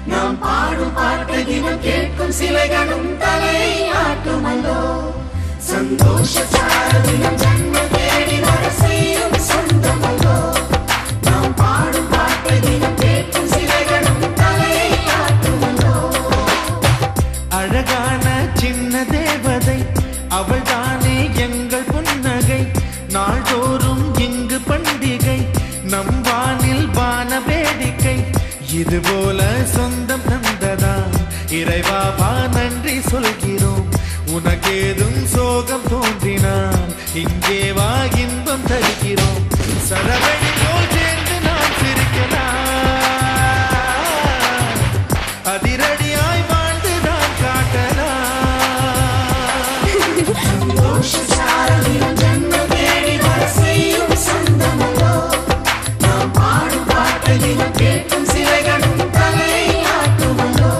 நாம் பாடும் பாட்டை தினம் கேட்கும் சிலைகளும் தலை ஆட்டுமல்லோ சந்தோஷ சாரதினம் ஜன்ம தேடி வர செய்யும் சொந்தமல்லோ நாம் பாடும் பாட்டை தினம் கேட்கும் சிலைகளும் தலை ஆட்டுமல்லோ அழகான சின்ன தேவதை அவள் தானே எங்கள் புன்னகை நாள்தோறும் இங்கு பண்டிகை நம் வானில் வான வேடிக்கை இதுபோல சொந்தம் தந்ததான் இறைவா நன்றி சொல்கிறோம் உனக்கேதும் சோகம் தோன்றினால் இங்கே வா இன்பம் தருகிறோம் சரவணி போல் சேர்ந்து நாம் சிரிக்கலாம் அதிரடியாய் வாழ்ந்து நாம் காட்டலாம் சந்தோஷ சாரதினம் ஜன்ம தேடி வர செய்யும் சொந்தமல்லோ நாம் பாடும் பாட்டை தினம் கேட்கும் சிலைகளும் தலை ஆட்டுமல்லோ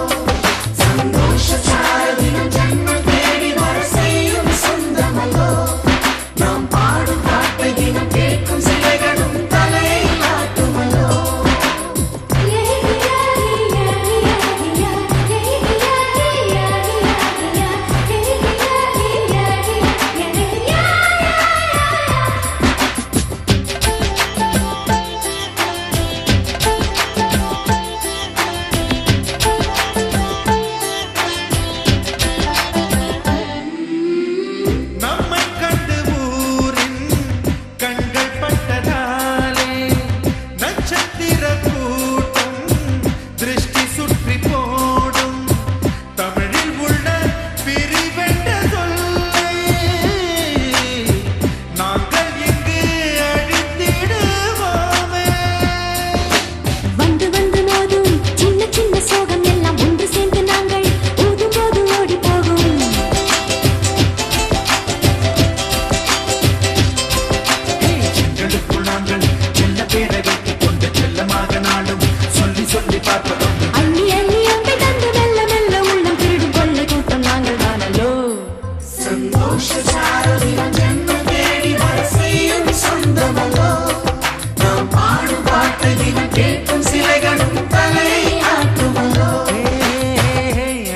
சந்தோஷ சாரதினம் ஜன்ம தேடி வர செய்யும் சொந்தமல்லோ நாம் பாடும் பாட்டை தினம் கேட்கும் சிலைகளும் தலை ஆட்டுமல்லோ நம்மை கண்டு ஊரின் கண்கள் பட்டதாலே நட்சத்திர கூட்டம் திருஷ்டி சுற்றி போடும் தமிழில் உள்ள பிரிவென்ற சொல்லை நாங்கள் இங்கு அழித்திடுவோமே வந்து வந்து மோதும் சின்ன சின்ன சோகம் எல்லாம் ஒன்று சேர்ந்து நாங்கள் ஊதும் போது ஓடி போகும் எங்களுக்குள் நாங்கள் செல்ல பேரை வைத்துக் கொண்டு செல்லமாக நாடும் சொல்லி சொல்லி பார்ப்பதுண்டு அள்ளி அள்ளி அம்பை தந்து மெல்ல மெல்ல உள்ளம் திருடும் கொள்ளை கூட்டம் நாங்கள் தானல்லோ சந்தோஷ சாரதினம் ஜன்ம தேடி வர செய்யும் சொந்தமல்லோ நாம் பாடும் பாட்டை தினம் கேட்கும் சிலைகளும் தலை ஆட்டுமல்லோ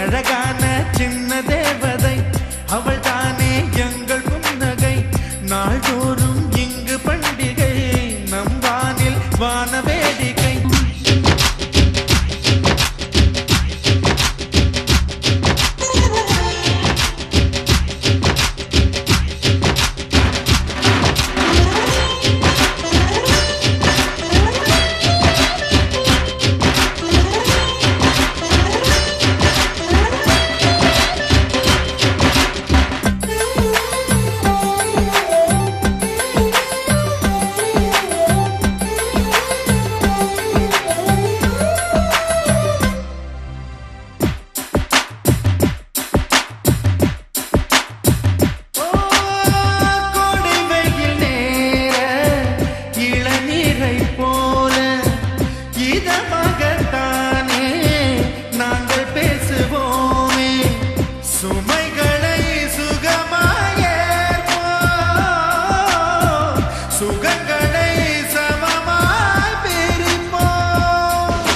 அழகான சின்ன தேவதை அவள் தானே எங்கள் புன்னகை நாள்தோறும் இங்கு பண்டிகை நம் வானில் வான வேடிக்கை கோடை வெயில் நேர இளநீரை போல இதமாகத்தானே நாங்கள் பேசுவோமே சுமைகளை சுகமாயேற்போம் சுகங்களை சமமாய் பிரிப்போம்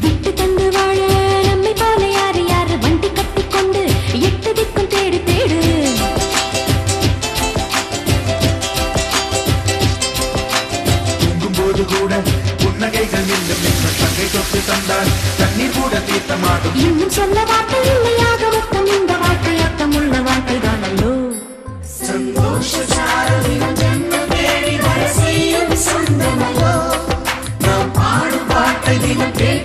விட்டு தந்து வாழ நம்மை போல யாரு யாரு வண்டி கட்டிக்கொண்டு எட்டு திக்கும் தேடு தேடு தூங்கும்போது கூட புன்னகைகள் இன்னும் எங்கள் தங்கை தொட்டு தந்தால் தண்ணீர் கூட தீர்த்தமாடும் இன்னும் சொல்ல வார்த்தை இல்லையாக மொத்தம் இந்த வாழ்க்கை அர்த்தம் உள்ள வாழ்க்கை தானல்லோ சந்தோஷ சாரதினம் ஜன்ம தேடி வர செய்யும் சொந்தமல்லோ நாம் பாடும் பாட்டை தினம் கேட்கும்